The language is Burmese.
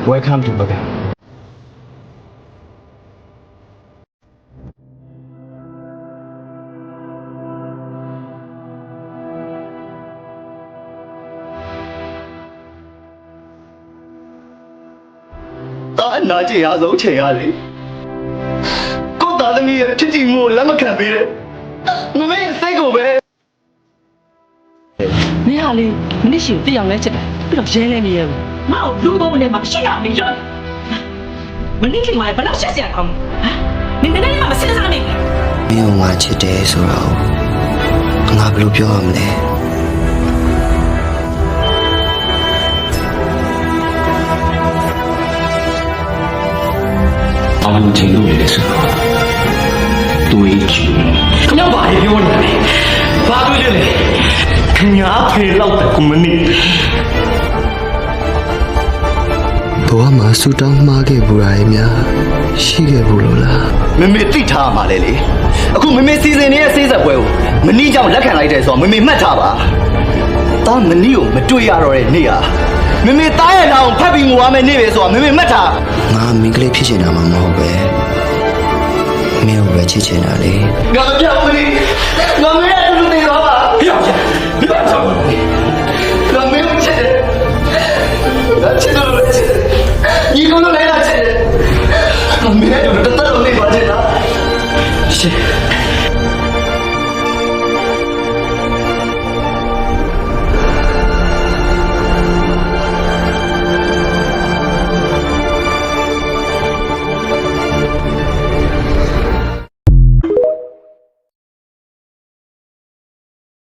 Welcome to Bagan. တာနာကျင်ရဆုံးချိန်ရလေကိုသားသမီးရဲ့ချစ်ကြည်မှုလက်မခံပေးတဲ့မမေစိတ်ကိုပဲ မင်းဟာလေမနစ်ရှိကိုတရားလဲချက်တယ်ပြီးတော့ရဲလဲမရဲဘူးငါ့ကိုလူပုံနဲ့မှမရှိရမင်းရောမနစ်ကမှဘယ်တော့ဆက်စရာကောင်းလဲဟမ်နင်လည်းမစဉ်းစားမိဘူး မင်းကငါချစ်တယ်ဆိုတော့ငါဘယ်လိုပြောရမလဲ အမှုချင်းလို့လေဆိုတော့တွေးကြည့် ခင်ဗျားဘာပြောနေလဲဘာတွေးလဲခင်ဗျားဖေလောက်တဲ့ကွန်မနီ ဘဝမှာဆူတောင်းမှားခဲ့ဘူးလားများရှိခဲ့ဘူးလို့လား မမေသိထားမှာလေအခုမမေစီစဉ်နေတဲ့စေးဆက်ပွဲကိုမနီးကြောင့်လက်ခံလိုက်တယ်ဆိုတော့မမေမှတ်ထားပါတာမနီးကိုမတွေ့ရတော့တဲ့နေ့ဟာမမေတားရဲ့နောင်ဖတ်ပြီးငိုရမယ့်နေ့ပဲဆိုတော့မမေမှတ်ထား ငါမိန်းကလေးဖြစ်ချင်တာမှမဟုတ်ပဲမင်းကိုပဲချစ်ချင်တာလေ ငါမပြောဘူးလေငါမင်းရဲ့တူနေတော့ပါဟေ့ဒီဘာကြောင့်လဲငါမင်းကိုချစ်တယ်ငါချစ်တယ်လို့ချစ်တယ်ညီကောင်လည်းချစ်တယ်ငါမင်းရဲ့တူတသက်လုံးနေပါချင်တာရှင်း